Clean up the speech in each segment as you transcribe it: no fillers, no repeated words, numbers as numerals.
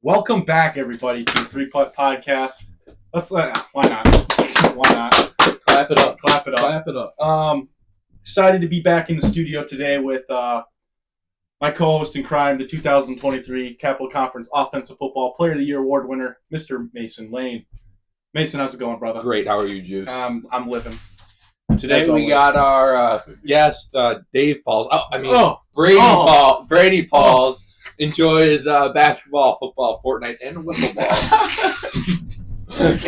Welcome back, everybody, to the Three Putt Podcast. Why not? Why not? Clap it up. Clap it up. Clap it up. Excited to be back in the studio today with my co-host in crime, the 2023 Capital Conference Offensive Football Player of the Year Award winner, Mr. Mason Lane. Mason, how's it going, brother? Great. How are you, Juice? I'm living. Today we got our guest, Dave Pauls. Brady Pauls. Enjoys basketball, football, Fortnite, and wiffle ball.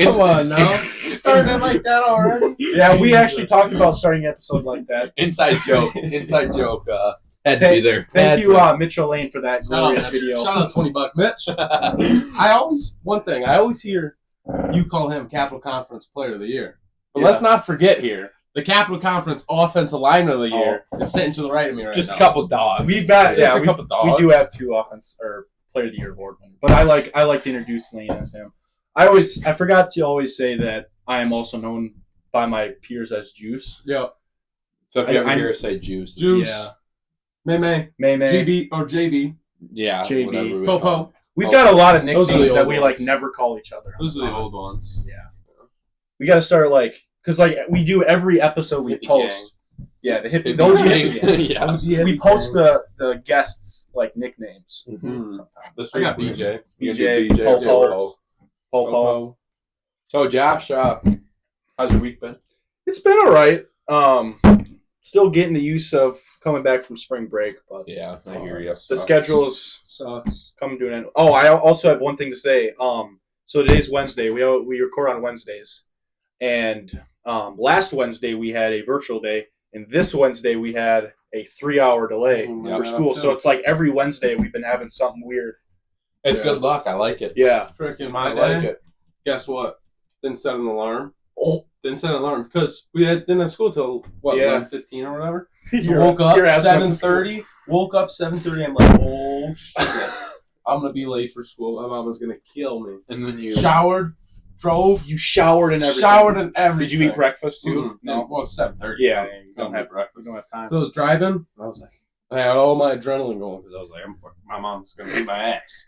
Come on, now. You started it like that already? Yeah, we actually talked about starting an episode like that. Inside joke. Had to be there. Thank you, Mitchell Lane, for that glorious video. Shout out $20, Mitch. I always hear you call him Capital Conference Player of the Year. But let's not forget here, the Capital Conference Offensive Lineman of the Year is sitting to the right of me right Just now. a couple dogs. We've got a couple dogs. We do have two Player of the Year award winners, but I like to introduce Lane as him. I forgot to always say that I am also known by my peers as Juice. Yep. So if you ever hear us say Juice. Yeah. May, GB, or JB. Yeah. JB. whatever we Popo. call it. We've got a lot of Those are the nicknames that old we ones. never call each other. Those are the old ones. Yeah. We got to start because we do every episode we Hippie post. Yeah, the hippie. Hippie Those gang. yeah. We post the guests nicknames. Mm-hmm. This I got week, BJ. BJ, Popo. Popo. So Josh, how's your week been? It's been all right. Still getting the use of coming back from spring break, but Yeah, I hear you. the schedule's Sucks. coming to an end. Oh, I also have one thing to say. So today's Wednesday. We record on Wednesdays, and last Wednesday we had a virtual day, and this Wednesday we had a 3-hour delay Yeah, for school. So it's like every Wednesday we've been having something weird. It's good luck. I like it. Yeah. Freaking I my like day. it. Guess what? Didn't set an alarm. Oh, Didn't set an alarm because we didn't have school till what, Yeah. 11:15 or whatever. you're, Woke up you're asking us to 7:30. Woke up 7:30. I'm like, oh shit! I'm gonna be late for school. My mama's gonna kill me. And then you Showered, drove, You showered and everything. showered and everything. Did you eat breakfast too? Mm-mm. No. Well, it's 7:30. Yeah. You You don't have breakfast. You don't have time. So I was driving. And I was like, I had all my adrenaline going because I was like, my mom's gonna beat my ass.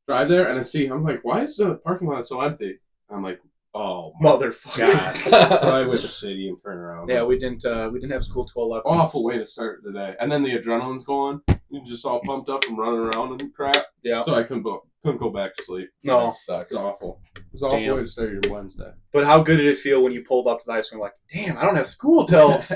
Drive there and I'm like, why is the parking lot so empty? I'm like, oh my Motherfucker. god. So I went to city and turned around. Yeah, we didn't have school till 11. Awful way to start the day. And then the adrenaline's going. You're just all pumped up from running around and crap. Yeah. So I couldn't go back to sleep. No. It sucks. was awful. It was an awful Damn. way to start your Wednesday. But how good did it feel when you pulled up to the high school and like, damn, I don't have school till It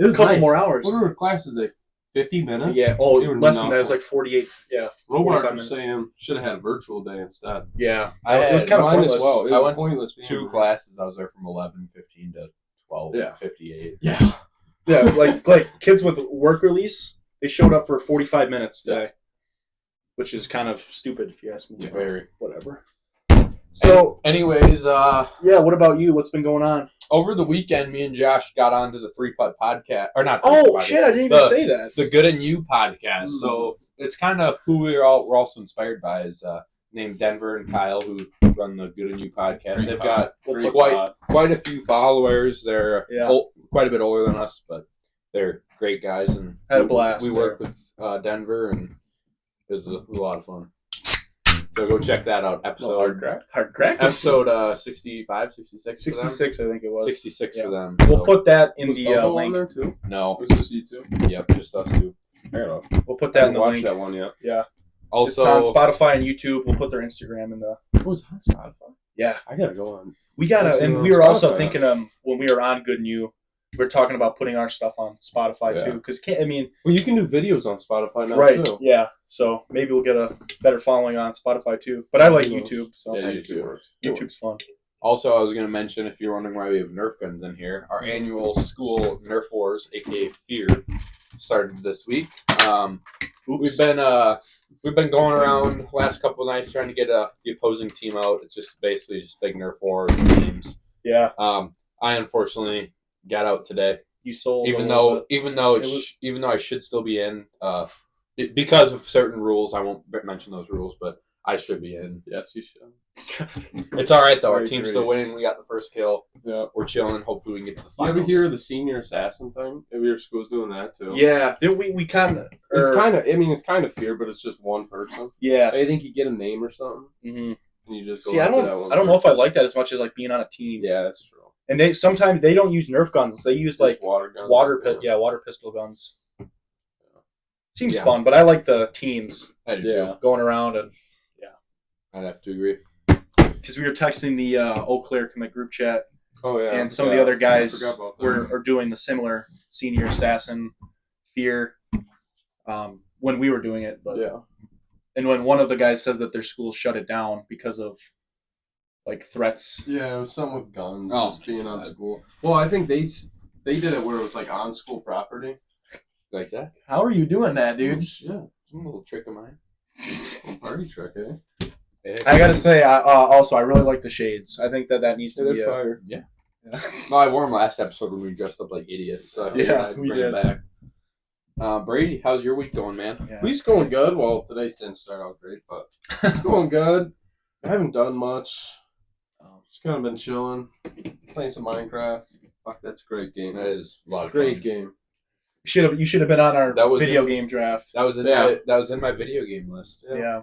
a was couple nice. more hours. What were classes? They 50 minutes? Yeah. Oh, They were less than that. It was nothing. like 48. Yeah. Robart 45 was minutes. saying should have had a virtual day instead. Yeah. I It was had kind of Mine pointless. as well. It I was went pointless. being two there. classes. I was there from 11:15 to 12:58. Yeah. Yeah. like kids with work release, they showed up for 45 minutes today, which is kind of stupid if you ask me. Very. Whatever. So, Anyways, yeah, what about you? What's been going on? over the weekend, me and Josh got onto the Three Putt podcast, or not? Oh, shit, I didn't even say that. The Good and You podcast. Mm. So it's kind of who we're also inspired by is named Denver and Kyle, who run the Good and You podcast. They've got We'll put quite a few followers. They're Yeah. quite a bit older than us, but they're great guys. And Had a blast We work with Denver, and it was a lot of fun. So go check that out. Hard crack? Episode 65, 66. 66, I think it was. 66 Yeah. for them. We'll So- put that in Was the Bubba on link. there too? No. It was just you two? Yep, just us two. I don't know. We'll put I that in haven't the watched link. that one yet. Yeah. Also, It's on Spotify and YouTube. We'll put their Instagram in the. It was on Spotify. Yeah. I gotta go on. We gotta, Listen and on we were also Spotify. thinking when we were on Good New, we were talking about putting our stuff on Spotify Yeah. too. Because I mean, Well, you can do videos on Spotify now right? too. Yeah. So maybe we'll get a better following on Spotify too. But I like Videos. YouTube. So Yeah, YouTube works. YouTube's fun. Also, I was going to mention, if you're wondering why we have Nerf guns in here, our annual school Nerf Wars, aka Fear, started this week. We've been going around the last couple of nights trying to get the opposing team out. It's just basically just big Nerf Wars games. Yeah. I unfortunately got out today, You sold. even a though little bit. even though I should still be in. Because of certain rules, I won't mention those rules, but I should be in. Yes, you should. It's all right though. Our Very team's great. still winning. We got the first kill. Yeah. We're chilling. Hopefully we can get to the You finals. ever hear of the senior assassin thing? Maybe your school's doing that too. Yeah, did we kind of? It's kind of. I mean, it's kind of fear, but it's just one person. Yeah. I think you get a name or something, Mm-hmm. and you just go. See, I after that don't. one I don't know if person. I like that as much as like being on a team. Yeah, that's true. And they sometimes they don't use Nerf guns. They use like Just water guns. water pistol guns. Seems Yeah. fun, but I like the teams I do Yeah. too. going around and I'd have to agree. because we were texting the Eau Claire commit group chat, Oh yeah. and some of the other guys I forgot about that. are doing the similar senior assassin fear when we were doing it. But Yeah. and when one of the guys said that their school shut it down because of like threats. Yeah, it was something with guns. Oh, Just being on God. school. Well, I think they did it where it was like on school property. Like that? How are you doing that, dude? Yeah. It's a little trick of mine. Party trick, eh? I gotta say, also I really like the shades. I think that needs to They're be a, fire. yeah. No, I wore them last episode when we dressed up like idiots. So I figured Yeah, I'd we bring 'em did. back. Brady, how's your week going, man? Yeah. Week's going good. Well, today's didn't start out great, but it's going good. I haven't done much. Just kind of been chilling, playing some Minecraft. Fuck, that's a great game. That is a lot of Great fun. game. You should have been on our That was video in- game draft. That was in Yeah. that was in my video game list. Yeah.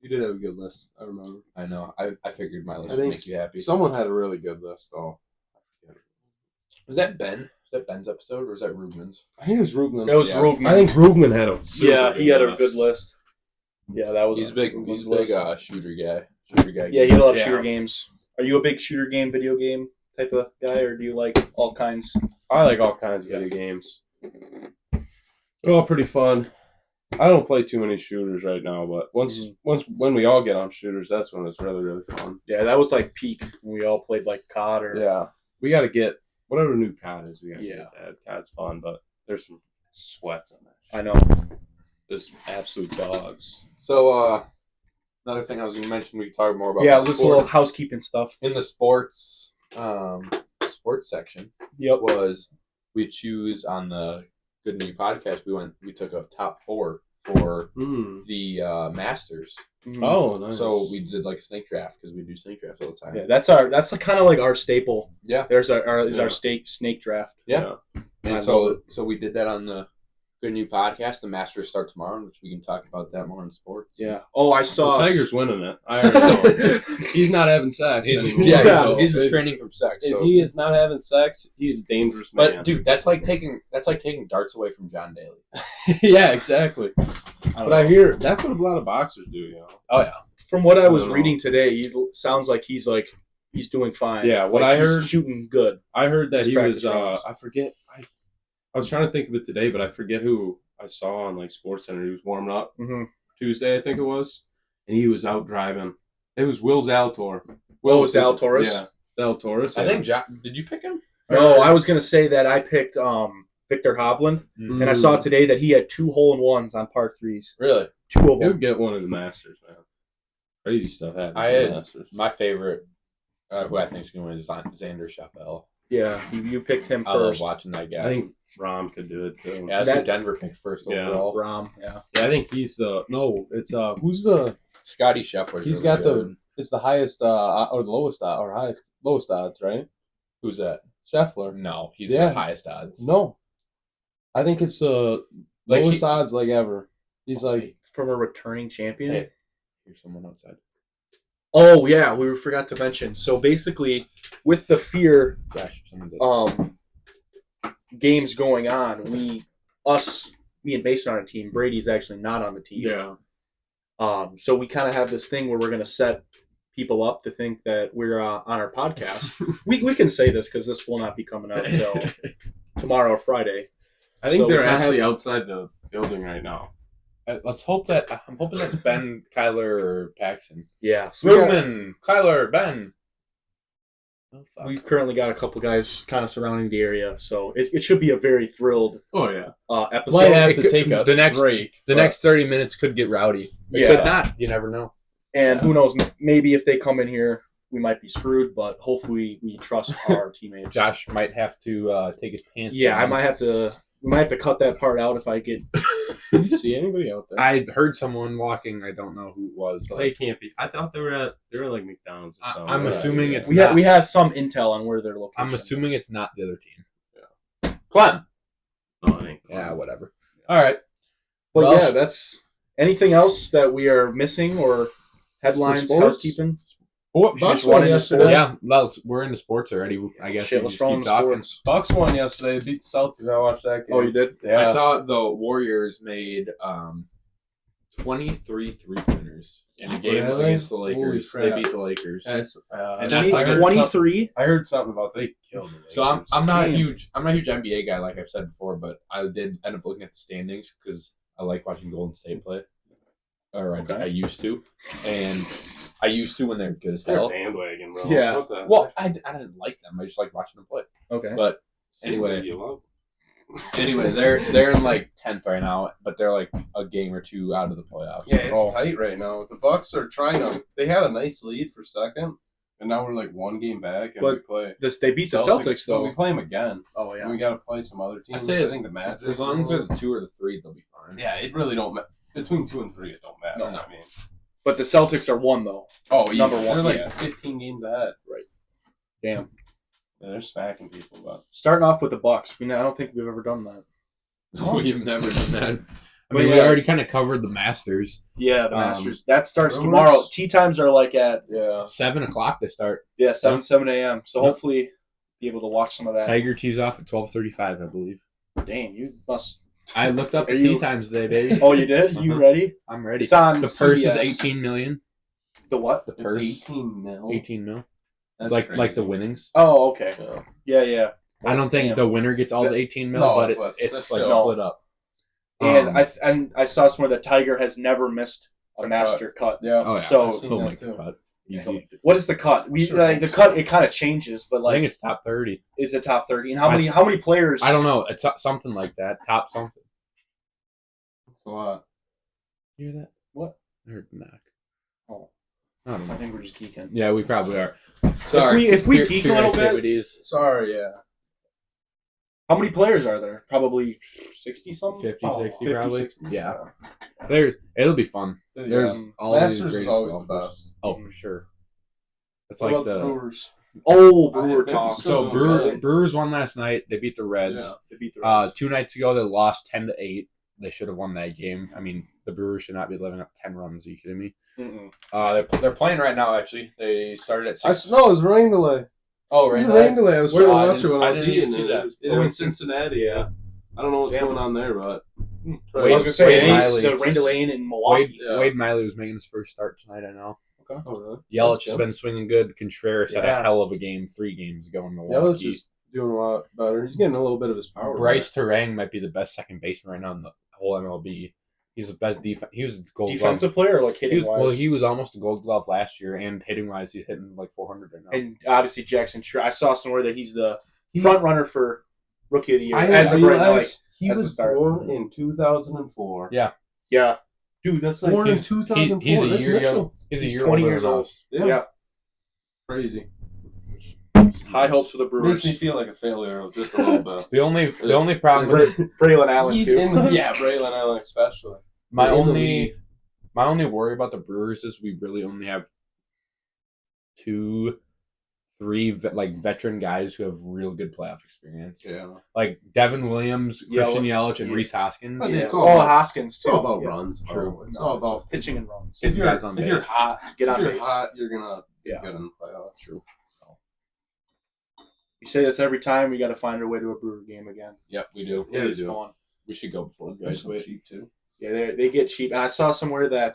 You did have a good list. I remember. I know. I figured my list I would think make you happy. Someone had a really good list, though. Was that Ben? Was that Ben's episode or was that Rubman's? I think it was Rugman. It was Yeah. Rugman. I think Rugman had a super yeah, he had a good list. Yeah, that was He's a big Rugman's shooter guy. Shooter guy. Yeah, he had a lot of Yeah. shooter games. Are you a big shooter game, video game type of guy, or do you like all kinds? I like all kinds of video games. They're all pretty fun. I don't play too many shooters right now, but once when we all get on shooters, that's when it's really, really fun. Yeah, that was like peak when we all played like COD or Yeah. We got to get whatever new COD is. We got to Yeah. get that. COD's fun, but there's some sweats in that. I know. There's absolute dogs. So another thing I was going to mention, we could talk more about. Yeah, the just a sport. little housekeeping stuff. In the sports section Yep. was we choose on the Good New Podcast. We took a top 4 for the Masters. Oh, nice. So we did like a snake draft because we do snake drafts all the time. Yeah, that's kind of like our staple. Yeah. There's our Yeah. snake draft. Yeah. I And love so we did that on the Good New Podcast. The Masters start tomorrow, which we can talk about that more in sports. Yeah. Oh, I the saw. Tiger's winning it. I already know. He's not having sex. anymore. Yeah, he's if, restraining from sex. if So. he is not having sex, he is a dangerous man. But dude, that's like taking darts away from John Daly. yeah, exactly. But I hear that's what a lot of boxers do. You know. Oh yeah. From what I was don't know. reading today, he sounds like he's doing fine. Yeah, what Like, I he's heard- shooting good. I heard that His he practice was. rounds. I forget. I was trying to think of it today, but I forget who I saw on like Sports Center. He was warming up Mm-hmm. Tuesday, I think it was, and he was out driving. It was Will Zalatoris. Will Zalatoris? Yeah, Zalatoris. I yeah. think John. Did you pick him? No, I was gonna say that I picked Victor Hovland, and I saw today that he had 2 hole-in-ones on par 3s. Really? 2 of He'll them. get one of the Masters, man. Crazy stuff happens. I in the had- Masters. My favorite, who I think is going to win, is Xander Schauffele. Yeah, you picked him I love first. watching that guy. I think Rom could do it too. yeah, that's that- who Denver picked first Yeah. overall. Rom, yeah. Yeah, I think he's the It's who's the? Scotty Scheffler. He's got it's the highest or the lowest or highest lowest odds, right? Who's that? Scheffler. No, he's Yeah. the highest odds. No, I think it's the Like lowest he- odds like ever. He's like From a returning champion. Hey, here's someone outside. Oh yeah, we forgot to mention. So basically, with the fear Gosh, someone's outside. games going on, me and Mason are on a team. Brady's actually not on the team. yeah. So we kind of have this thing where we're going to set people up to think that we're on our podcast. we can say this because this will not be coming out until tomorrow or Friday. I think So we they're kinda actually outside the building right now. Let's hope that I'm hoping that's Ben, Kyler, or Paxton. Yeah. So Reuben, Kyler, Ben. Oh, fuck. we've currently got a couple guys kind of surrounding the area, so it should be a very thrilled Oh yeah. episode. Might have it to could- take a the next- break. The but- next 30 minutes could get rowdy. It Yeah. could not. You never know. And who knows? Maybe if they come in here, we might be screwed. But hopefully, we trust our teammates. Josh might have to take his pants Yeah, down. I might have to. We might have to cut that part out if I get Did you see anybody out there? I heard someone walking. I don't know who it was. But They can't be. I thought they were like McDonald's or something. I'm assuming it's We not. we have some intel on where their location. I'm assuming it's not the other team. Yeah. Clem. Oh, it ain't. Yeah, whatever. All right. But Well, yeah, that's anything else that we are missing or headlines, sports? housekeeping. Bucks just won run into yesterday. sports? Yeah, well, we're into sports already. I guess Shit, we let's just throw keep in the talking. sports. Bucks won yesterday. They beat the Celtics. I watched that game. Oh, you did? Yeah. I saw the Warriors made 23 three-pointers in a game Really? against the Lakers. Holy They crap. beat the Lakers. And that's like 23. I heard something about they killed the Lakers. So I'm not a Damn. huge NBA guy like I've said before, but I did end up looking at the standings because I like watching Golden State play. Or Okay. I used to, and I used to when they were good as They're hell. bandwagon, bro. Yeah. What the Well, I didn't like them. I just liked watching them play. Okay. But Seems anyway. like you love. anyway, they're in like 10th right now, but they're like a game or two out of the playoffs. Yeah, it's Oh, tight right now. The Bucks are trying to. They had a nice lead for second, and now we're like one game back, and But we play. They beat the Celtics but though. we play them again. Oh And we got to play some other teams. I'd say I think the Magic. as long as they're the 2 or the 3, they'll be fine. Yeah, it really don't matter. Between 2 and 3, it don't matter. No. I mean, But the Celtics are one though. oh, Number easy. one, They're like yeah. 15 games ahead. Damn. Yeah, they're smacking people, but Starting off with the Bucks. I don't think we've ever done that. We've never done that. I But mean, we yeah. already kind of covered the Masters. Yeah, the Um, Masters. That starts Brewers? tomorrow. Tea times are like at yeah. 7 o'clock they start. 7 a.m. So Yep. hopefully be able to watch some of that. Tiger tees off at 12:35, I believe. Damn, you must. I looked up Are the you- tee times today, baby. Oh, you did? You Uh-huh. ready? I'm ready. It's on The purse is CBS. 18 million. The what? The It's purse 18 mil. 18 mil. That's like crazy. the winnings. Oh, okay. Yeah. Yeah. I don't think Damn. the winner gets all the 18 mil, No, but but it's that's like still- split up. And I saw somewhere that Tiger has never missed a A master cut. Yeah. Oh yeah, So- I've seen he'll that make the too. cut. Easy. What is the cut? Sure, The cut it kind of changes, but I think like it's top 30. is it top 30? And how many players? I don't know. It's something like that. Top something. It's a lot. You hear that? What? I heard the knock. Oh, I don't I know. think we're just geeking. Yeah, we probably are. If we Fear- geek fear a little bit- activities, Sorry, yeah. How many players are there? Probably 60 something. 50, Oh, 60 50, probably. 60. Yeah. It'll be fun. There's all these Masters is great always the golfers. best. Oh, for sure. It's What like about the Brewers? Oh, Brewer They're talk. still so doing good. Brewers won last night. They beat the Reds. Yeah. They beat the Reds. 2 nights ago they lost 10-8. They should have won that game. I mean, the Brewers should not be living up 10 runs. Are you kidding me? Mm-mm. They're playing right now. Actually, they started at 6. No, it was rain delay. Oh, It right was now. rain delay. I was Where- trying to I watch it didn't- when I I was didn't even eating. see that. They're in Cincinnati, yeah. I don't know what's Damn. going on there, but I was gonna say Wade it's Miley. the rain delay in Milwaukee. Wade Miley was making his first start tonight. I know. oh really? Yelich That's has good. been swinging good. Contreras had Yeah. a hell of a game 3 games ago in Yeah, Milwaukee. let's just doing a lot better. He's getting a little bit of his power. Bryce Terang might be the best second baseman right now in the whole MLB. He's the best defense. He was a Gold Defensive player or like Glove. hitting wise? He was almost a Gold Glove last year, and hitting wise, he's hitting like 400 right now. And obviously Jackson True. I saw somewhere that he's the front runner for Rookie of the Year. I as didn't of right now, like, realize he as the was start. born in 2004. Yeah. yeah, dude, that's like Born in he's- 2004. he's a That's year Mitchell. young. He's a He's year 20 older years than old. us. Yeah. Crazy. High hopes for the Brewers. Makes me feel like a failure just a little bit. The only problem with Braylon Allen He's too. in yeah, Braylon Allen especially. my in the only league. my only worry about the Brewers is we really only have 2, 3 veteran guys who have real good playoff experience. Yeah. Like Devin Williams, Christian Yelich, and yeah. Reese Hoskins. But Yeah. it's Oh, all about- Hoskins It's too. all about Yeah. runs. True. Bro. It's No, all about pitching and runs. if you're guys on if you're base. hot, Get on if you're base. hot, you're gonna be Yeah. good in the playoffs. True. You say this every time. We got to find our way to a Brewer game again. Yep, we do. It is we do. fun. We should go before the That's guys wait. cheap too. Yeah, they get cheap. And I saw somewhere that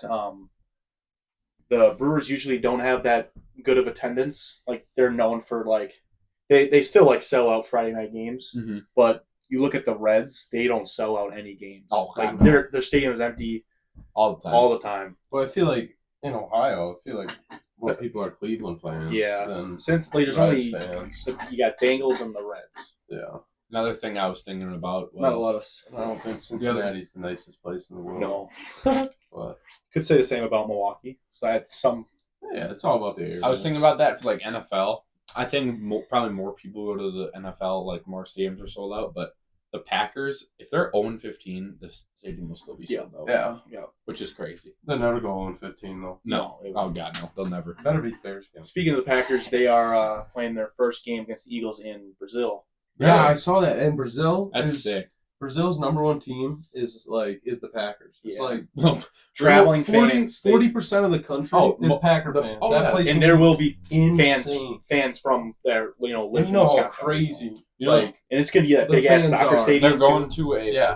the Brewers usually don't have that good of attendance. Like they're known for like they still like sell out Friday night games, Mm-hmm. but you look at the Reds, they don't sell out any games. Oh, like God, no. their stadium is empty All the time. all the time. Well, I feel like in Ohio, I feel like more people are Cleveland fans. Yeah. Than Since like, there's Reds only fans. you got Bengals and the Reds. Yeah. Another thing I was thinking about was Not a lot of I don't think Cincinnati's the nicest place in the world. no. But Could say the same about Milwaukee. So that's some. yeah, it's all about the area. I was thinking about that for like NFL. I think probably more people go to the NFL, like more stadiums are sold out, but the Packers, if they're 0-15, the stadium will still be sold out. Yeah. Which is crazy. They'll never go 0-15 though. No. Oh God, no. They'll never. Better beat Bears again. Speaking of the Packers, they are playing their first game against the Eagles in Brazil. Yeah, I saw that. And Brazil That's sick. Brazil's number one team is the Packers. It's like traveling fans. 40% of the country is Packer fans. That place and there will be insane. fans from there, live in how Wisconsin. crazy. And it's gonna be that big ass soccer stadium. They're going to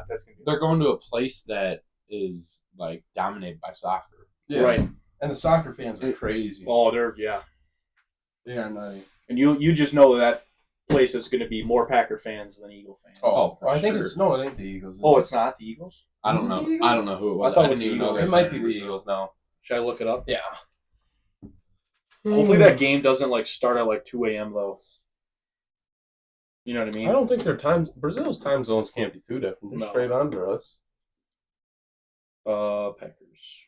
that's gonna be they're going to a place that is like dominated by soccer. Yeah. Right. And the soccer fans are crazy. Oh, They are nutty. And you just know that place is going to be more Packer fans than Eagle fans. I think it ain't the Eagles. It's not the Eagles? I don't know. I don't know who it was. I thought it was didn't the even know Eagles. It might be the Eagles now. Should I look it up? Yeah. Hopefully that game doesn't start at 2 a.m. though. You know what I mean? I don't think Brazil's time zones can't be too different. They're straight under us. Packers.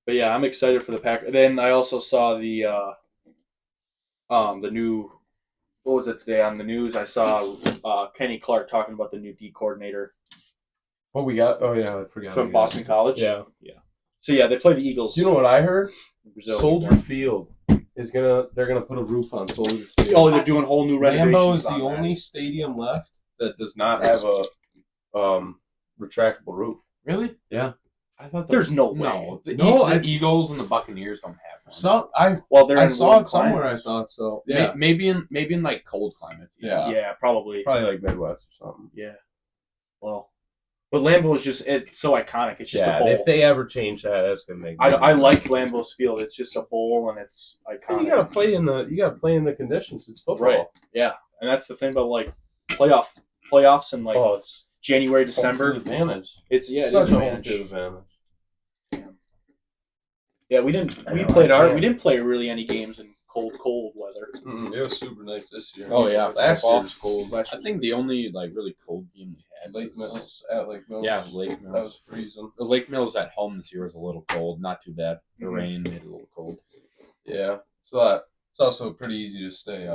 But yeah, I'm excited for the Packers. Then I also saw the new, what was it today on the news? I saw Kenny Clark talking about the new D coordinator. What we got? Oh yeah, I forgot. From Boston College. Yeah. So yeah, they play the Eagles. Do you know what I heard? Brazil Soldier Field they're gonna put a roof on Soldier Field. Oh, they're doing whole new renovations. Lambeau is the only stadium left that does not have a retractable roof. Really? Yeah. I thought there's no way. No, the Eagles and the Buccaneers don't have one. I saw it somewhere. I thought so. Yeah, maybe in like cold climates. Yeah, probably like Midwest or something. Yeah. Well, but Lambeau is it's so iconic. It's just a bowl. If they ever change that, that's gonna make. I like Lambeau's field. It's just a bowl and it's iconic. You gotta play in the conditions. It's football. Right. Yeah, and that's the thing about playoffs and it's January, December. Advantage. It's such an advantage. Yeah, we didn't play really any games in cold weather. It was super nice this year. Oh yeah, last year was cold. I think the only really cold game we had Lake Mills at Lake Mills. Yeah, Lake Mills. That was freezing. The Lake Mills at home this year was a little cold. Not too bad. The rain made it a little cold. Yeah, so it's also pretty easy to stay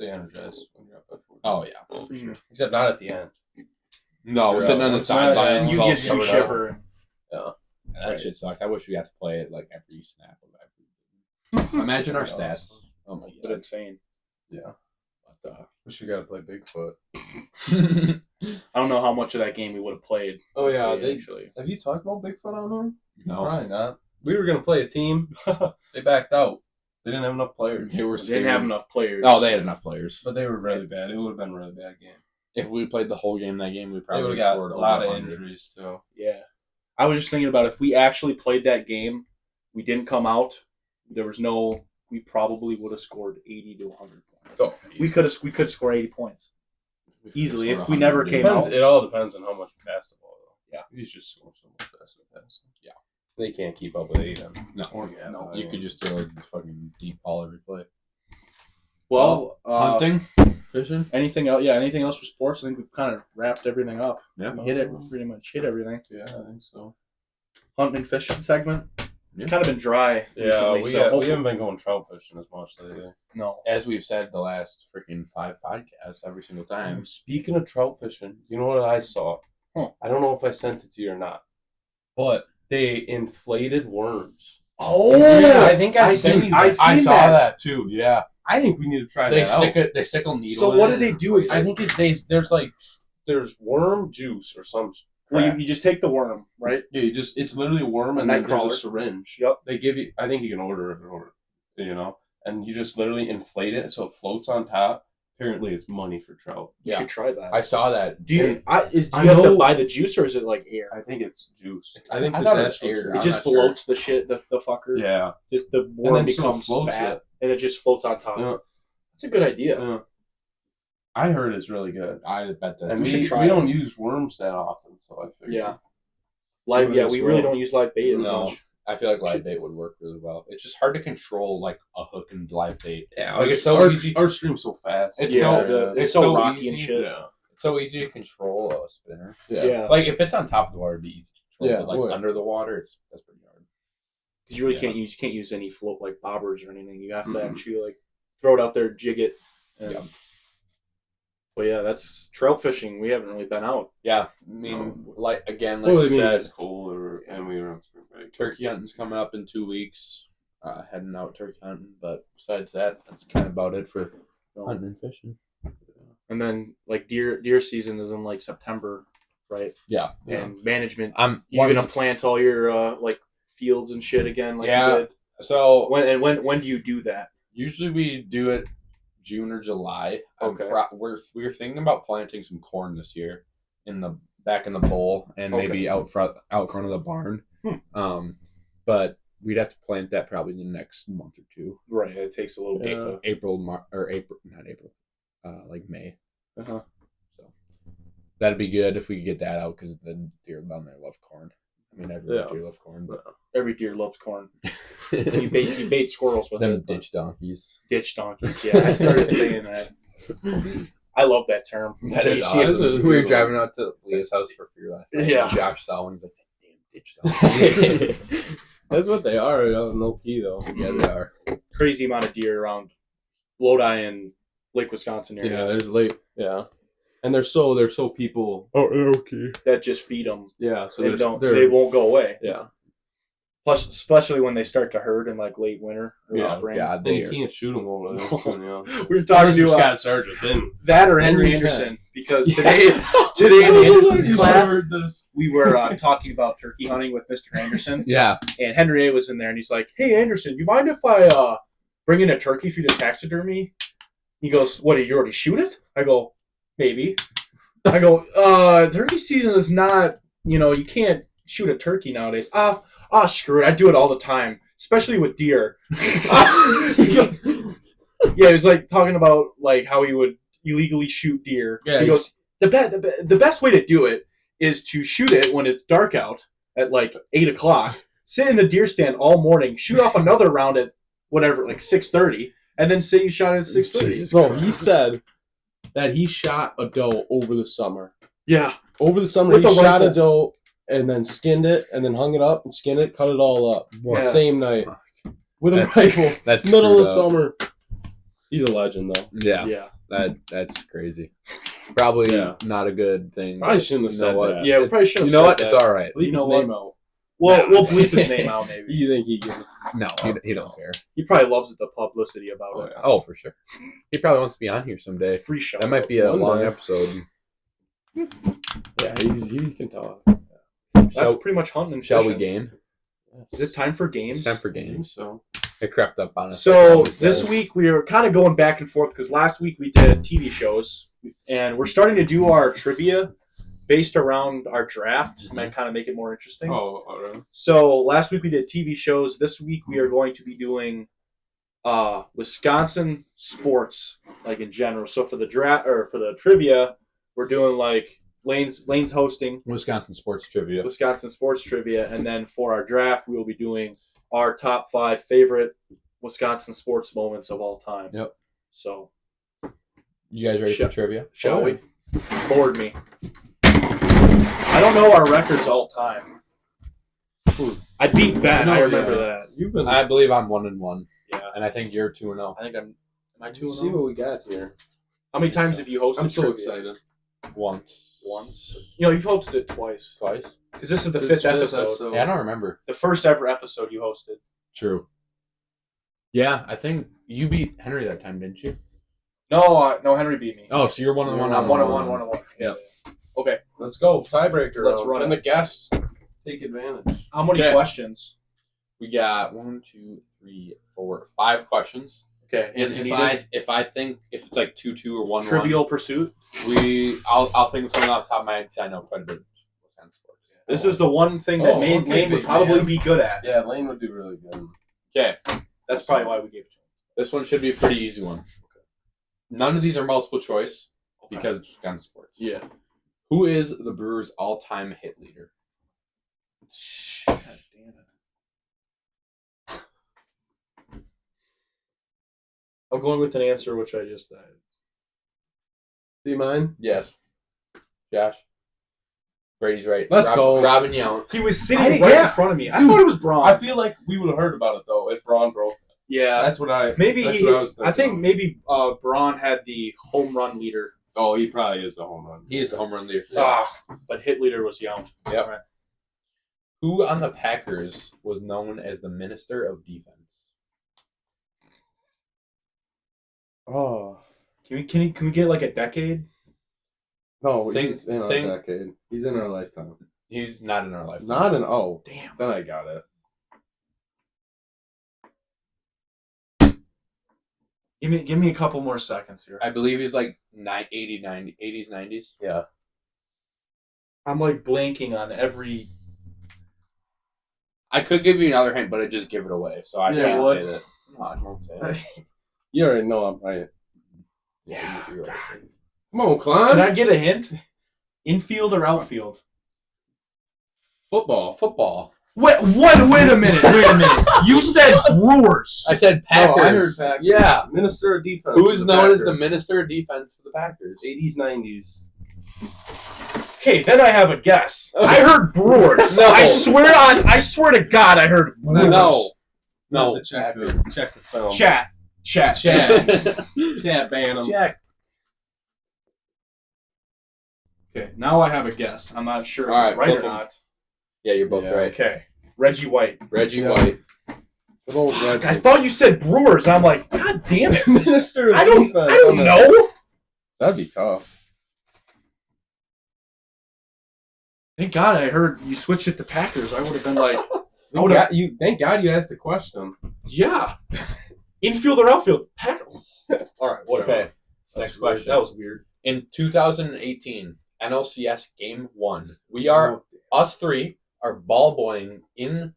energized when you're up at 40. Oh yeah, for sure. Except not at the end. No, we're sitting on the sideline. You just shiver. Yeah. That shit sucked. I wish we had to play it after you snap. Imagine our stats. Oh my god, but insane. Yeah. Wish we got to play Bigfoot. I don't know how much of that game we would have played. Oh yeah, actually. Have you talked about Bigfoot on there? No, probably not. We were gonna play a team. They backed out. They didn't have enough players. They didn't have enough players. Oh, they had enough players, but they were really bad. It would have been a really bad game. If we played the whole game, we probably would have got scored a lot of 100. injuries too. Yeah, I was just thinking about if we actually played that game, we didn't come out. There was no. We probably would have scored 80 to 100 points. Oh, we could score 80 points easily if we never came out. It all depends on how much basketball though. Yeah, you just score so much basketball. Yeah, they can't keep up with 8 No, you could just throw this fucking deep ball every play. Well, hunting, fishing, anything else? Yeah, anything else for sports? I think we've kind of wrapped everything up. Yeah, we pretty much hit everything. Yeah, I think so. Hunting and fishing segment. It's kind of been dry. Yeah, recently, we haven't been going trout fishing as much lately. No, as we've said the last freaking 5 podcasts every single time. Speaking of trout fishing, you know what I saw? I don't know if I sent it to you or not, but they inflated worms. Oh, yeah, I think I sent you that. I saw that too. Yeah, I think we need to try that out. They stick a needle. So what do they do? I think there's worm juice or some. Well, you just take the worm, right? Yeah, it's literally a worm and then there's a syringe. Yep. They give you. I think you can order it, and you just literally inflate it so it floats on top. Apparently, it's money for trout. You should try that. I saw that. Do you have to buy the juice or is it like air? I think it's juice. I thought it was air. It just bloats the shit, the fucker. Yeah. Just the worm becomes fat and it just floats on top. Yeah. That's a good idea. Yeah. I heard it's really good. I bet that. And we don't use worms that often, so I figured. Yeah. We really don't use live bait as much. I feel like live bait would work really well. It's just hard to control like a hook and live bait. Yeah, it's so easy. Our stream's so fast. It's so rocky and shit. Yeah. It's so easy to control a spinner. Yeah. Like if it's on top of the water, it'd be easy to control. But like under the water, that's pretty hard. Because you really can't use any float like bobbers or anything. You have to actually like throw it out there, jig it. Well, yeah, that's trout fishing. We haven't really been out. Yeah, I mean, like Well, you said, it's cold, and we were on spring break. turkey hunting's coming up in 2 weeks. Heading out turkey hunting, but besides that, that's kind of about it for hunting and fishing. And then like deer season is in like September, right? Yeah. And management, I'm you're gonna plant all your like fields and shit again, like Yeah. you did. So when do you do that? usually we do it June or July. Okay. We're thinking about planting some corn this year back in the bowl and maybe out front of the barn. But we'd have to plant that probably in the next month or two. Right, it takes a little bit. Like May. Uh-huh. So that'd be good if we could get that out because the deer down there love corn. I mean, every deer loves corn, but Every deer loves corn. you bait squirrels with them it. ditch donkeys. Ditch donkeys. Yeah, I started saying that. I love that term. That is You see it- awesome. We were driving out to Leah's house for fear last night. Yeah. And Josh saw one. He's like, "Damn ditch donkeys." That's what they are. No key though. Yeah, they are. Crazy amount of deer around Lodi and Lake Wisconsin area. Yeah, there's late. Yeah, and they're so people. Oh, okay. That just feed them. Yeah, so They won't go away. Yeah, Plus, especially when they start to herd in like late winter or spring. God, and they you can't shoot them over there. Soon, We were talking to Scott Sargent. Then that or Then Henry you can. Anderson because today in Anderson's class we were talking about turkey hunting with Mr. Anderson, Yeah. and Henry A was in there, and he's like, "Hey Anderson, you mind if I bring in a turkey for you to taxidermy?" He goes, "What? Did you already shoot it?" I go, "Maybe." I go, "Turkey season is not. You can't shoot a turkey nowadays." Screw it. I do it all the time, especially with deer. He goes, yeah, he was like talking about like how he would illegally shoot deer. Yeah, he goes, the best way to do it is to shoot it when it's dark out at like 8 o'clock, sit in the deer stand all morning, shoot off another round at whatever, like 6:30, and then say you shot it at 6:30. So he said that he shot a doe over the summer. Yeah. Over the summer, With he a shot rifle. a doe and then skinned it and then hung it up and skinned it, cut it all up. Yeah. Same night. With a That's- rifle. That's Middle of screwed up. summer. He's a legend, though. Yeah. Yeah. That's crazy. Probably Yeah. not a good thing. Probably but shouldn't have you said know what? that. Yeah, we probably should have You know said what? that. It's all right. Leave You his know name out. We'll bleep his name out maybe. You think he gives it? No, he don't care. He probably loves the publicity about Oh, it. yeah. Oh, for sure. He probably wants to be on here someday. Free show. That might be a One long day. episode. Yeah, he can talk. That's Shall, pretty much hunting and shall we fishing. game? Is it time for games? It's time for I think games. so. It crept up on us. So this week we are kind of going back and forth because last week we did TV shows, and we're starting to do our trivia based around our draft. Might kind of make it more interesting. Oh, all right. So last week we did TV shows. This week we are going to be doing Wisconsin sports, like in general. So for the draft or for the trivia, we're doing like Lane's hosting Wisconsin sports trivia. Wisconsin sports trivia, and then for our draft we will be doing our top 5 favorite Wisconsin sports moments of all time. Yep. So You guys ready for trivia? shall Oh, we? Board me. I don't know our records all time. I beat Ben. I remember that. You've been. I believe I'm 1-1, Yeah. and I think you're 2-0. I think I'm. Am I 2-0? see what we got here. How many times have you hosted? I'm so trivia? excited. Once, Once. You've hosted it twice. twice. Because this is the This fifth fifth episode. Yeah, I don't remember. The first ever episode you hosted. True. Yeah, I think you beat Henry that time, didn't you? No, Henry beat me. Oh, so you're 1-1. I'm 1-1, 1-1. Yep. Okay. Let's go. Tiebreaker. Let's round. run And it. the guests take advantage. How many Okay. questions? We got 1, 2, 3, 4, 5 questions. Okay. And if I think if it's like 2-2 or 1-1, Trivial Pursuit. I'll think of something off the top of my head because I know quite a bit of Wisconsin sports. This is the one thing that Lane would big probably man. be good at. Yeah, Lane would do really good. Okay, That's probably why we gave it to him. this one should be a pretty easy one. None of these are multiple choice because it's Wisconsin sports. Yeah. Who is the Brewers' all-time hit leader? God damn it. I'm going with an answer which I just died. See mine? Yes. Josh. Brady's right. Let's go. Robin Yount. He was sitting I- right yeah. in front of me. I Dude, thought it was Braun. I feel like we would have heard about it though if Braun broke. yeah. That's what I. Maybe That's he, what I was thinking. I think maybe Braun had the home run leader Oh, he probably is the home run. He is the home run leader. But hit leader was Yount. Yep. Right. Who on the Packers was known as the Minister of Defense? Oh. Can we get like a decade? No, he's in our decade. He's in our lifetime. He's not in our lifetime. Not in... Oh. Damn. Then I got it. Give me a couple more seconds here. I believe he's like 80s, 90s. Yeah. I'm like blanking on every. I could give you another hint, but I'd just give it away. So I Yeah, can't what? say that. No, I won't say that. You already know I'm right. Yeah. You're right. Come on, Klein. Can I get a hint? Infield or outfield? Football. Wait a minute. You said Brewers. I said Packers. Oh, I heard Packers. Yeah. Minister of Defense. Who is known as the Packers. Minister of Defense for the Packers? 80s, 90s. Okay, then I have a guess. I heard Brewers. No. I swear to God, I heard Brewers. No. Check the film. Chat. Chat ban him. Jack. Okay, now I have a guess. I'm not sure if All it's right, right or flip 'em. not. Yeah, you're both Yeah. right. Okay, Reggie White. Reggie Yeah. White. Good old Fuck, I Reggie. thought you said Brewers. I'm like, God damn it. Minister of I don't Defense. know. That'd be tough. Thank God I heard you switched it to Packers. I would have been like, Thank God you asked the question. yeah. Infield or outfield? Packers. All right, whatever. Okay. Next question. That was weird. In 2018, NLCS Game 1, us three are ball boying in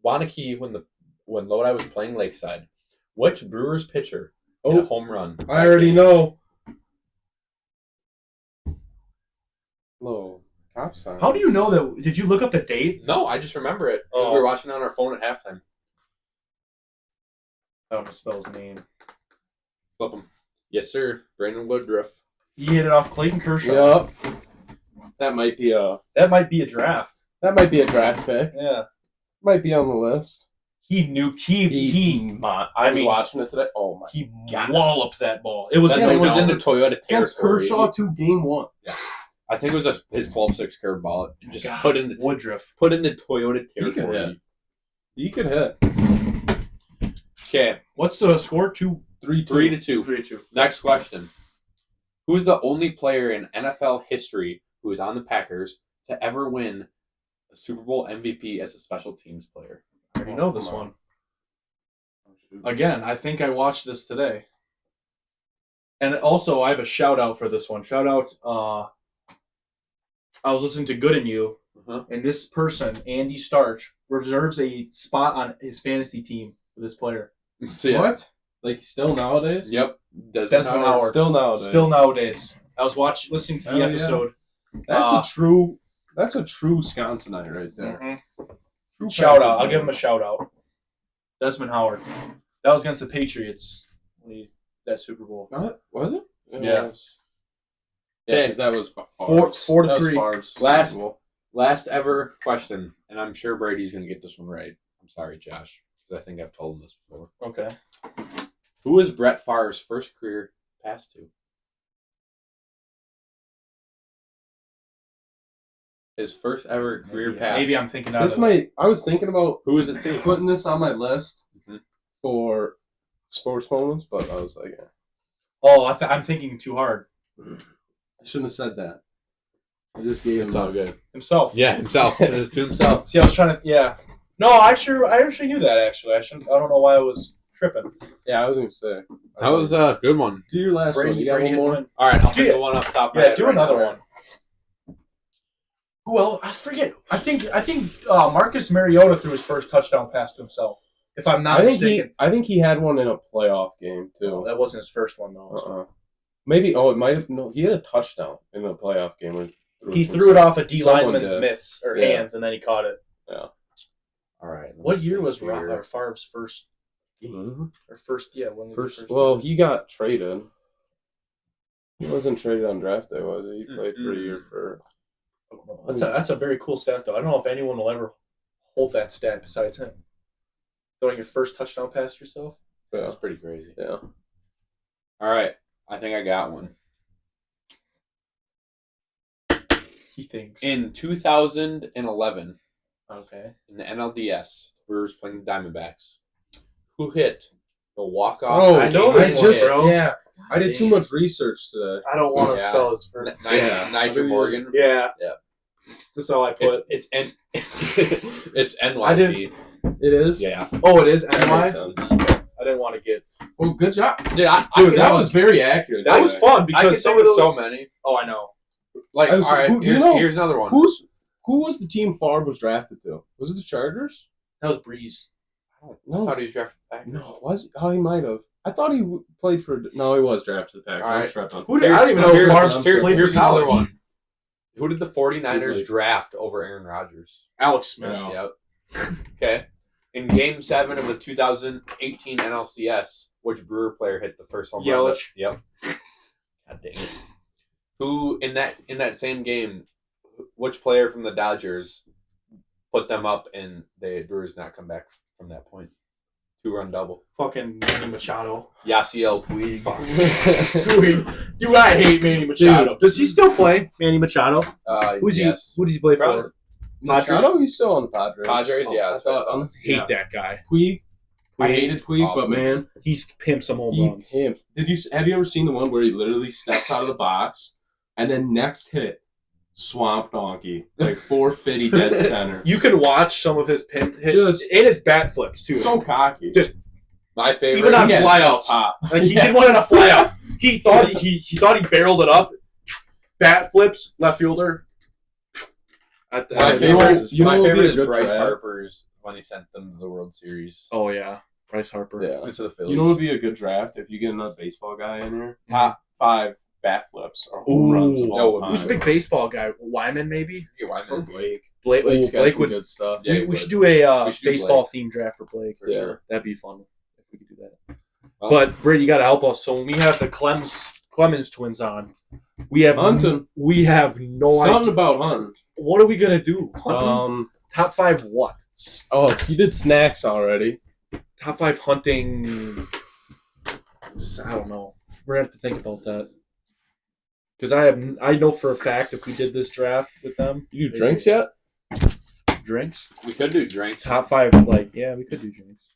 Wanakee when Lodi was playing Lakeside. Which Brewers pitcher hit a home run? I already know. Hello. Cop sign. How do you know that? Did you look up the date? No, I just remember it because Oh. we were watching it on our phone at halftime. I don't spell his name. Flip 'em. Yes, sir. Brandon Woodruff. He hit it off Clayton Kershaw. Yep. That might be a draft. draft pick. Yeah. Might be on the list. He knew I was watching it today. Oh my he God. walloped that ball. It was That Yes, thing was down. into Toyota Against territory. Kershaw to game 1. I think it was his 12-6 curveball. Just God, put into Woodruff. Toyota He could territory. hit. He could hit. Okay, What's the score? 2-3. 3-2. 3-2. Next question. Who is the only player in NFL history who is on the Packers to ever win a Super Bowl MVP as a special teams player? I already know this Come on. one. Again, I think I watched this today. And also, I have a shout out for this one. Shout out. I was listening to Good in You, and this person, Andy Starch, reserves a spot on his fantasy team for this player. So, yeah. What? Like still nowadays? Yep. Desmond Howard. Still nowadays. Still nowadays. I was listening to the Oh, yeah. episode. That's a true Wisconsinite right there. True Shout out. Packer I'll give him a fan. shout out. Desmond Howard. That was against the Patriots. That Super Bowl. What? Was it? Yeah. Was. Yeah, because that was Four to that was three. Favre's Last- Super Bowl. Last ever question, and I'm sure Brady's going to get this one right. I'm sorry, Josh, because I think I've told him this before. Okay. Who was Brett Favre's first career pass to? His first ever career pass. Maybe I'm thinking out This of might. I was thinking about Who is it to? putting this on my list Mhm. for sports moments, but I was like, yeah. Oh, I'm thinking too hard. I shouldn't have said that. I just gave him It's all good. Himself. Yeah, himself. It was to himself. See, I was trying to. Yeah. No, I actually knew that. Actually, I don't know why I was tripping. Yeah, I was going to say. That was a good one. Do your last one. You got one more? Brady- All right, I'll Do take you- the one off the top of my Yeah, head do right another now. one. Well, I forget. I think Marcus Mariota threw his first touchdown pass to himself. If I'm not mistaken. I think he had one in a playoff game No, too. that wasn't his first one though. Maybe. Oh, it might have. No, he had a touchdown in a playoff game. When He threw it off a D Someone lineman's did. mitts or Yeah. hands, and then he caught it. Yeah. All right. What year was Favre's first game? Mhm. Or first? Yeah, when was First. the Well, game? he got traded. He wasn't traded on draft day, was he? He played for a Mm-mm. year for. That's a very cool stat though. I don't know if anyone will ever hold that stat besides him. Throwing your first touchdown pass to yourself. That Yeah. was pretty crazy. Yeah. All right. I think I got one. He thinks. In 2011, Okay. in the NLDS, Brewers playing the Diamondbacks. Who hit the walk-off? Oh, I know I this just one, bro. yeah. I did too much research today. I don't want to Yeah. spell his first. Nigel Morgan. Yeah. Yeah. That's all I put. It's it's NYG. I didn't- It is. Yeah. Oh, it is That makes NY? sense. I didn't want to get. Well, good job, Dude, dude. That was very accurate. That was today. fun I because could some think of of the. so many. Oh, I know. Like, I was- all right, who- you know- here's another one. Who was the team Favre was drafted to? Was it the Chargers? That was Breeze. I No, thought he was drafted back. no. Was oh he might have. I thought he played for. No, he was drafted to the Packers. All right. I'm tripped on. Who did, I don't even know Here- if Favre here- played here's for another college. one. Who did the 49ers Easily. draft over Aaron Rodgers? Alex Smith. Yeah. Yep. Okay. In Game 7 of the 2018 NLCS, which Brewer player hit the first home run? Yelich. Yep. God dang it. Who in that same game? Which player from the Dodgers put them up, and the Brewers not come back from that point? 2-run double. Fucking Manny Machado. Yasiel Puig. Dude, I hate Manny Machado. Dude. Does he still play, Manny Machado? Yes. Who does he play Probably. for? Machado, he's still on the Padres. Padres, yeah. I that's what I thought. thought. Hate that guy. Puig. I hated Puig, Oh, but man, He's pimped some home he runs. pimped. Have you ever seen the one where he literally steps out of the box and then next hit swamp donkey like 450 dead center? You can watch some of his pimp hits Just- and his bat flips too. So cocky. Just My favorite. Even on He had flyouts. his pop. like he did one in a flyout. He thought he thought he barreled it up. Bat flips, left fielder. My You favorite, know- is, you know my what would be favorite a is good Bryce draft? Harper's when he sent them to the World Series. Oh yeah, Bryce Harper. Yeah. To the Phillies. You know what would be a good draft if you get another baseball guy in here? Top 5 bat flips or home Ooh. runs of No, all who's Who's a time. big baseball guy? Wyman maybe. Yeah, why Or not? Blake. Blake got some would. good stuff. Yeah, we would. should do a We should do baseball themed draft for Blake. For Yeah. sure. That'd be fun if we could do that. Well, But Brady, you got to help us. So when we have the Clemens twins on, we have Hunting. We have no Something idea. about hunting. What are we gonna do? Hunting? Top 5 what? Oh, so you did snacks already. Top 5 hunting. I don't know. We're gonna have to think about that. Because I know for a fact if we did this draft with them, You do drinks yet? drinks. we could do drinks. Top 5, yeah, we could do drinks.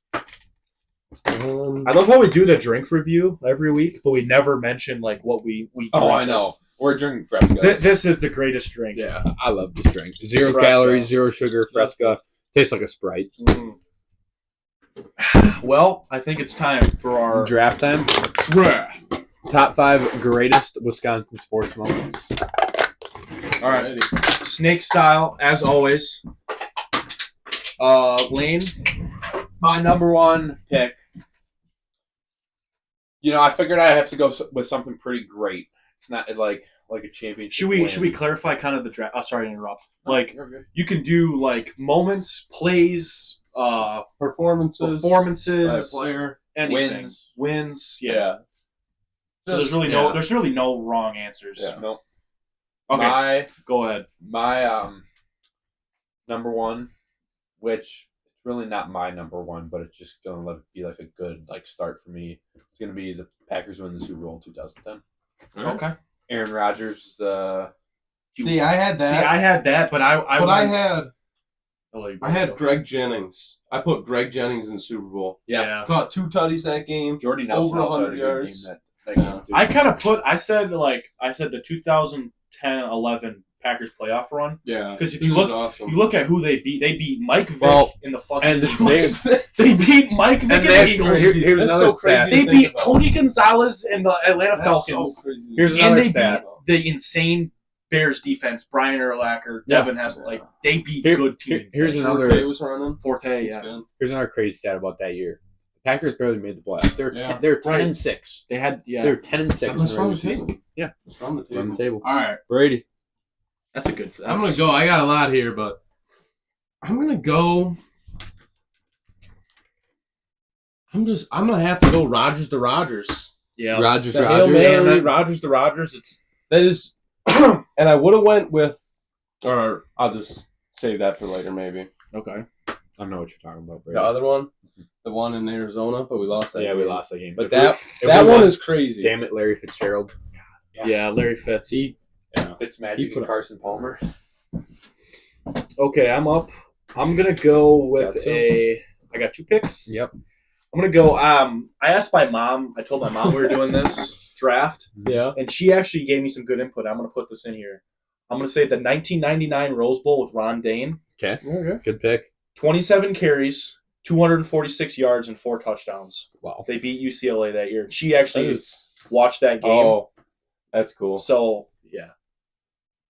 Um, I love how we do the drink review every week, but we never mention what we Oh, drink. I know. We're drinking Fresca. This is the greatest drink. yeah. I love this drink. Zero Fresca. calories, zero sugar, Fresca. Tastes like a Sprite. Mm. Well, I think it's time for our Draft time. draft. Top 5 greatest Wisconsin sports moments. All right, snake style as always. Lane. My number 1 pick. You know, I figured I'd have to go with something pretty great. It's not like a championship. Should we clarify kind of the draft? Oh, sorry to interrupt. You're good. You can do moments, plays, Performances. performances, Player. anything, wins. Yeah. Yeah. So there's really no wrong answers. Yeah. No. Okay, go ahead. My number 1, which it's really not my number 1, but it's just gonna be like a good start for me. It's gonna be the Packers win the Super Bowl in 2010. Okay. Aaron Rodgers. See, I had that. See, I had that, but I had Greg Jennings. I put Greg Jennings in the Super Bowl. Yeah. Caught 2 tutties that game. Jordy Nelson Over also 100 had a good yards. game that game too. I kind of I said the 2010-11 Packers playoff run. Yeah. Because if He you was look, awesome. you look at who they beat Mike Vick Well, in the fucking and Eagles. They beat Mike Vick and the Eagles. Here's That's another so crazy. stat. They to beat think about. Tony Gonzalez and the Atlanta That's Falcons. so crazy. Here's And another they stat. beat the insane Bears defense. Brian Urlacher, Devin Hester. They beat good teams. Here's another. Forte was running. Forte, He's yeah. good. Here's another crazy stat about that year. The Packers barely made the playoffs. They're 10-6. They had, They're 10-6. Let's in the run regular the season. table. Yeah. Let's run the Run table. the table. All right. Brady. That's a good. I'm going to go. I got a lot here, but I'm going to go. I'm going to have to go Rodgers to Rodgers. Yeah. Rodgers. The Hail Rodgers. Mary, Rodgers to Rodgers. That is, and I would have went with, or I'll just save that for later maybe. Okay. I don't know what you're talking about, Brady. The other one, the one in Arizona, but we lost that. Yeah, game. we lost that game. But If that we one won- is crazy. Damn it, Larry Fitzgerald. Yeah, Larry Fitz. He Fitzmagic and Carson Palmer. Okay, I'm up. I'm gonna go with I got 2 picks. Yep. I'm gonna go. I asked my mom. I told my mom we were doing this draft. Yeah. And she actually gave me some good input. I'm gonna put this in here. I'm gonna say the 1999 Rose Bowl with Ron Dane. Okay. Good pick. 27 carries, 246 yards, and 4 touchdowns. Wow. They beat UCLA that year. She actually watched that game. Oh, that's cool. So yeah,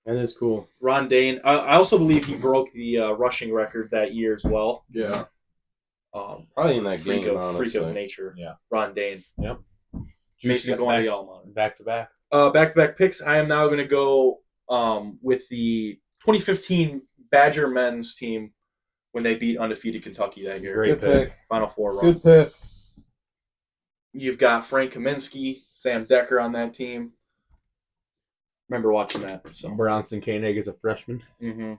that is cool. Ron Dane. I also believe he broke the rushing record that year as well. Yeah. Probably in that freak game, freak of nature. Yeah. Ron Dane. Yep. Mason going to the alma mater. Back to back. Back-to-back picks. I am now going to go with the 2015 Badger men's team when they beat undefeated Kentucky that year. Great pick. Final Four run. Good pick. You've got Frank Kaminsky, Sam Decker on that team. Remember watching that. So. Bronson Koenig is a freshman. Mm-hmm.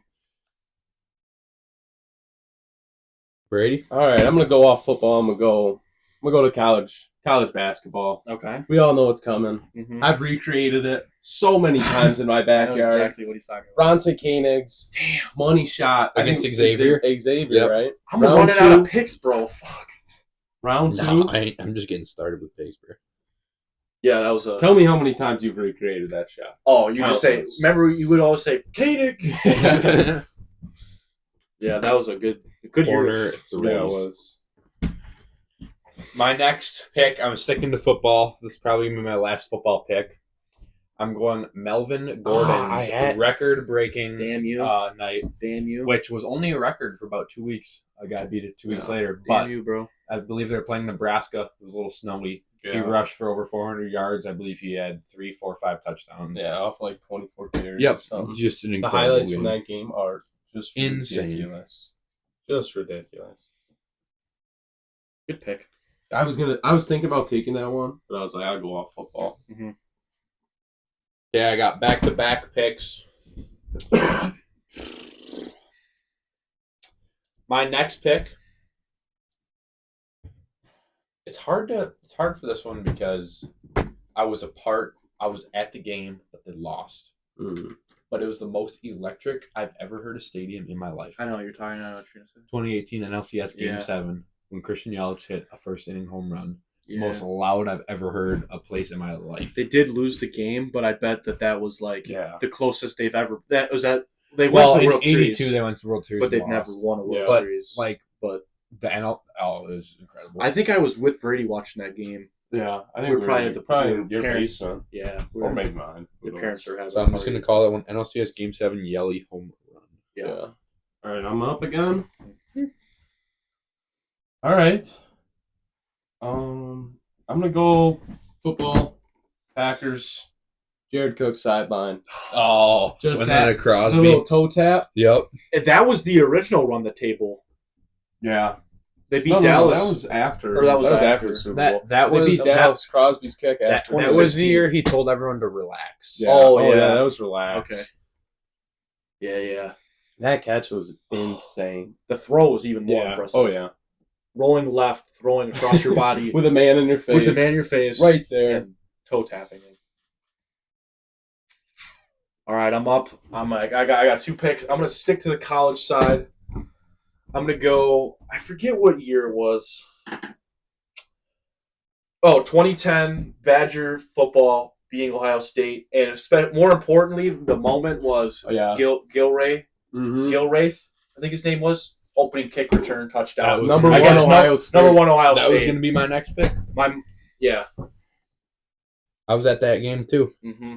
Brady. All right, I'm gonna go off football. I'm gonna go to college basketball. Okay. We all know what's coming. Mm-hmm. I've recreated it so many times in my I know backyard. exactly what he's talking about. Bronson Koenig's money shot Against think Xavier. Xavier, right? I'm Round running 2. out of picks, bro. Fuck. Round 2. No, I'm just getting started with picks, bro. Yeah, that was a. Tell me how many times you've recreated that shot. Oh, you just say. Countless. Remember, you would always say Koenig. Yeah, that was a good Corner year. threes. Yeah, it was. My next pick, I'm sticking to football. This is probably going to be my last football pick. I'm going Melvin Gordon's record-breaking Damn you. night, Damn you. which was only a record for about 2 weeks. I got beat it 2 weeks later. Damn But you, bro. I believe they were playing Nebraska. It was a little snowy. Yeah. He rushed for over 400 yards. I believe he had 3, 4, 5 touchdowns. Yeah, off like 24 carries. Yep. Or something. Just an The incredible highlights game. from that game are just Insane. ridiculous. Just ridiculous. Good pick. I was thinking about taking that one, but I was like, I'll go off football. Mm-hmm. Yeah, I got back-to-back picks. My next pick. It's hard for this one because I was at the game, but they lost. Mm. But it was the most electric I've ever heard a stadium in my life. I know what you're talking about. 2018 NLCS Game Yeah. 7 when Christian Yelich hit a first-inning home run. It's Yeah. the most loud I've ever heard a place in my life. They did lose the game, but I bet that was like the closest they've ever. That was that they went to the in World 82 Series, they went to the World Series, but they've and never lost. won a World Yeah. Series. But the NL, it was incredible. I think I was with Brady watching that game. Yeah, I think We're probably at the probably in your parents. basement. Yeah, Or maybe mine. Your parents are having. So I'm just gonna call that one NLCS Game 7 Yelly home run. Yeah. All right, I'm up again. All right. I'm gonna go football. Packers. Jared Cook sideline. Oh, Just when that a Crosby. little toe tap. Yep. That was the original run the table. Yeah. They beat No, Dallas. that was after. Or that was after. the Super Bowl. That They was beat Dallas. Crosby's kick that after. was the 2016. year he told everyone to relax. Yeah. Oh, yeah. that was relaxed. Okay. Yeah. That catch was insane. The throw was even more impressive. Oh yeah. Rolling left, throwing across your body With a man in your face. with the man in your face, right there. and toe tapping him. All right, I'm up. I got 2 picks. I'm gonna stick to the college side. I'm gonna go. I forget what year it was. Oh, 2010 Badger football beating Ohio State, and more importantly, the moment was Gilraith. Mm-hmm. Gilraith, I think his name was. Opening kick return touchdown. Number one Against Ohio State. Number 1 Ohio That State. was gonna be my next pick. Yeah. I was at that game too. Mm-hmm.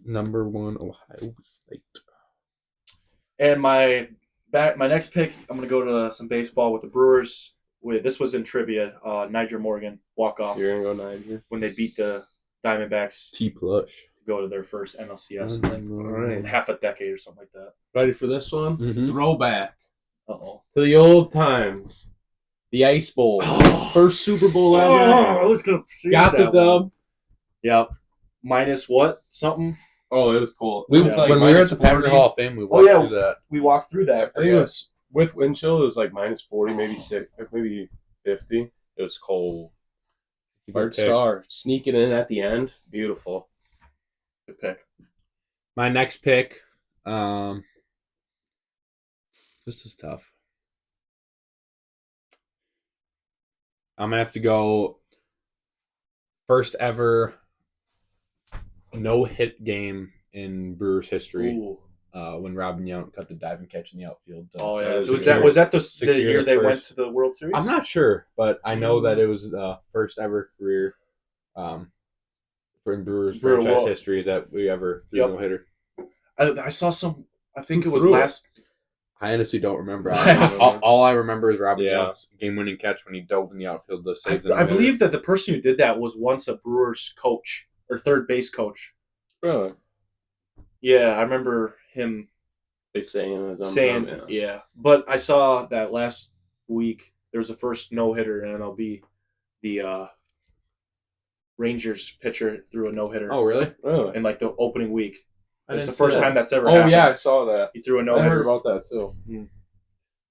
Number 1 Ohio State. And my next pick, I'm gonna go to some baseball with the Brewers. This was in trivia. Niger Morgan walk off You're gonna go Niger. when they beat the Diamondbacks to T plush. go to their first NLCS in like Alright. half a decade or something like that. Ready for this one? Mm-hmm. Throwback Uh-oh. to the old times. The Ice Bowl. First Super Bowl ever. I was gonna Got the dub. Yep. Minus what? Something? Oh, it was cool. We It was like when we were at the minus Packer 40. Hall of Fame, we walked yeah. through that. We walked through that. I think it was with wind chill. It was like minus 40, maybe 50. It was cold. Bart Starr sneaking in at the end. Beautiful. Good pick. My next pick. This is tough. I'm gonna have to go first ever no-hit game in Brewers history. When Robin Yount cut the diving catch in the outfield. Was that the year they went to the World Series? I'm not sure, but I know that it was the first ever career in Brewers franchise history that we ever threw a no-hitter. I saw some. I think it was last. I honestly don't remember. All I remember is Robin Yount's game-winning catch when he dove in the outfield to save the I believe that the person who did that was once a Brewers coach or third base coach. Really? Yeah, I remember him saying, yeah. But I saw that last week there was the first no-hitter in MLB. The Rangers pitcher threw a no-hitter. Oh, really? In like the opening week. It's the first time that's ever happened. Oh, yeah, I saw that. He threw a no-hitter. I heard about that, too. Mm.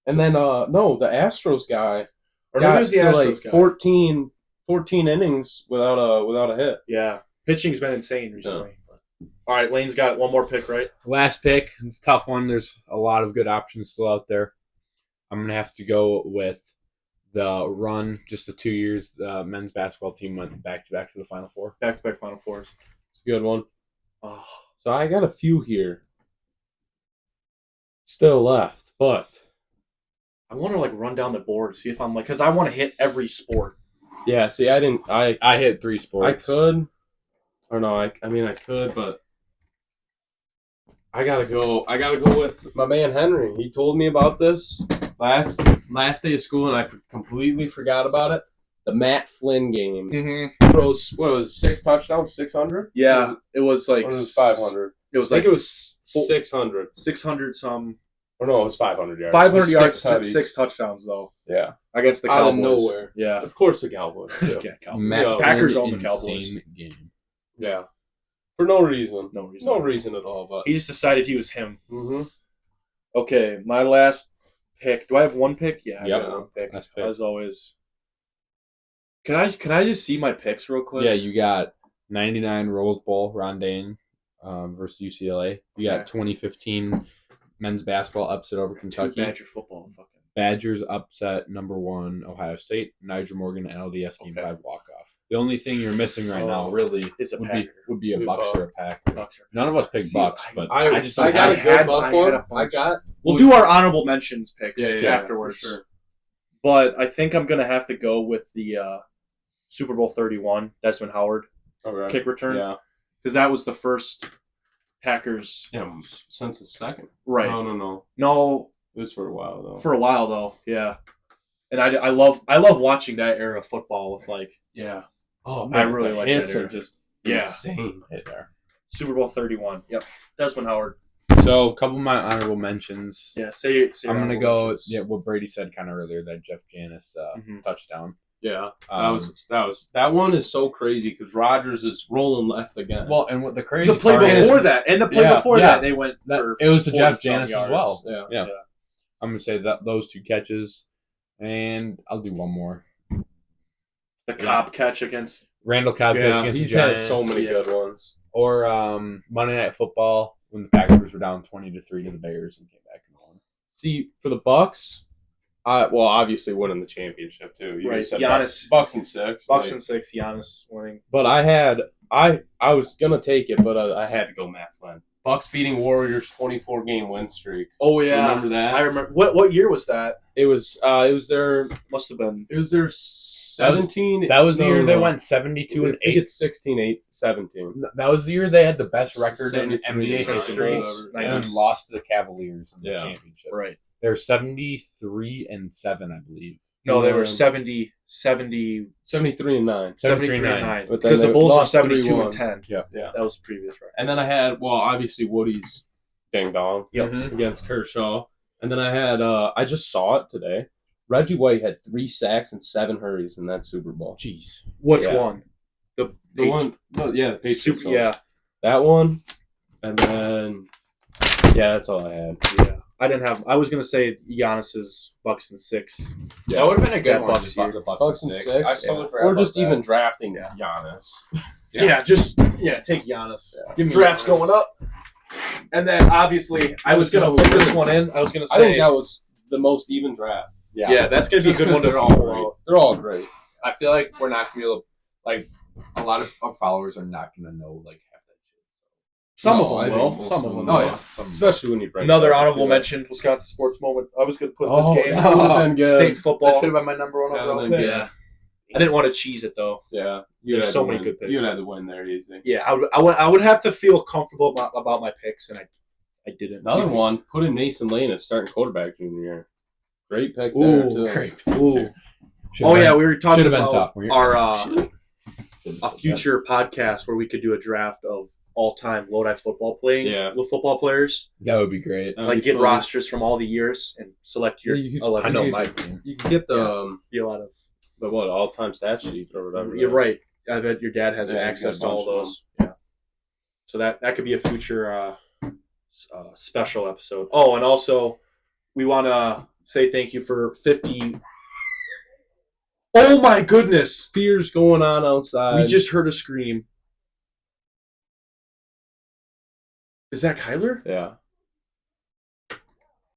And then, the Astros guy got to like 14 innings without a hit. Yeah. Pitching's been insane recently. Yeah. All right, Lane's got one more pick, right? Last pick. It's a tough one. There's a lot of good options still out there. I'm going to have to go with the run, just the 2 years the men's basketball team went back-to-back to the Final Four. Back-to-back Final Fours. It's a good one. Oh. So I got a few here still left, but I want to like run down the board, see if I'm like, because I want to hit every sport. Yeah, see, I hit 3 sports. I could, or no, I could, but I gotta go with my man Henry. He told me about this last day of school, and I completely forgot about it. The Matt Flynn game. Mm-hmm. What was 6 touchdowns, 600? Yeah, it was like. Or it was 500. It was I like think it was 600. 600 some. Or no, it was 500 yards. 500 yards, 6 touchdowns though. Yeah, against the Cowboys. Out of nowhere. Yeah, of course the Cowboys. Too. Yeah, Cowboys. Packers own the Cowboys. Game. Yeah, for no reason. No reason at all. But he just decided he was him. Mm-hmm. Okay, my last pick. Do I have one pick? Yeah, I got one pick. As always. Can I just see my picks real quick? Yeah, you got 99 Rose Bowl, Rondane versus UCLA. You got 2015 men's basketball upset over Kentucky. Badger football. Badgers upset #1 Ohio State. Niger Morgan LDS game 5 walk-off. The only thing you're missing right now really is would be a Bucks or a Packer. None of us picked Bucks, but I got a good Buck one. We'll do our honorable mentions picks afterwards. For sure. But I think I'm gonna have to go with the Super Bowl 31 Desmond Howard kick return. Yeah, because that was the first Packers since the second. Right? No. It was for a while though. Yeah. And I love watching that era of football with like Oh man, I really like hits that era. Are just Yeah. insane hit there. Super Bowl 31. Yep. Desmond Howard. So a couple of my honorable mentions. Yeah, say I'm gonna go what Brady said kind of earlier, that Jeff Janis touchdown. Yeah, that one is so crazy because Rodgers is rolling left again. Well, and what the crazy the play before that and the play before that they went for it was to Jeff Janis as well. Yeah. I'm gonna say that those 2 catches, and I'll do one more. The Cobb catch against Randall Cobb catch against he's the Giants. had so many good ones. Or Monday Night Football when the Packers were down 20-3 to the Bears and came back and won. See, for the Bucks, obviously winning the championship too. You right, said Giannis, Bucks and 6, and 6. Giannis winning. But I was gonna take it, but I had to go Matt Flynn. Bucks beating Warriors 24-game win streak. Oh yeah, remember that? I remember. What year was that? It was their 17. That was the year they went 72 and 8. It's 16-8-17. That was the year they had the best record in 73 NBA history and lost to the Cavaliers in the championship. Right. They're 73-7, I believe. No, they were 73 and 9. 9. Because the Bulls were 72 and 10. Yeah. That was the previous record. And then I had, obviously Woody's ding dong against Kershaw. And then I had, I just saw it today. Reggie White had 3 sacks and 7 hurries in that Super Bowl. Jeez. Which one? The one, the Patriots. Yeah. That one. And then, that's all I had. Yeah. I didn't have. I was gonna say Giannis's Bucks and 6. That would have been a good That one. Bucks Just here. the Bucks and 6. I totally forgot Or about just that. even drafting Yeah. Giannis. Yeah. Take Giannis. Yeah. Give me drafts going up, and then obviously I was gonna put this one in. I was gonna say, I think that was the most even draft. yeah, that's gonna be a Just good 'cause one to they're all pull great. out. They're all great. I feel like we're not gonna be able, like, a lot of our followers are not gonna know like half that shit. Some No, of I them think will. most Some of of them them will. will. Oh yeah. Some- Especially when you break Another it up, I honorable feel like. mention: Wisconsin sports moment. I was gonna put Oh, this game. that would have been good. State That football. should have been my number one That'd overall have been pick. good. Yeah, I didn't want to cheese it though. Yeah. There's so many good picks. You'd have to win there easy. Yeah, I would have to feel comfortable about my picks, and I didn't. Another one, put in Mason Lane as starting quarterback junior year. Great pick there, too. Great. Ooh. Oh yeah, we were talking Should have been about sophomore year. our a future podcast where we could do a draft of all-time Lodi football football players. That would be great. That'd Like be get fun. rosters from all the years and select your 11. I know my players. team. You can get Be a lot of. the all-time stat sheet or whatever. You're right. I bet your dad has Yeah, he's access got to a all bunch of those. Yeah. So that could be a future special episode. Oh, and also we want to say thank you for 50. Oh my goodness! Fears going on outside. We just heard a scream. Is that Kyler? Yeah.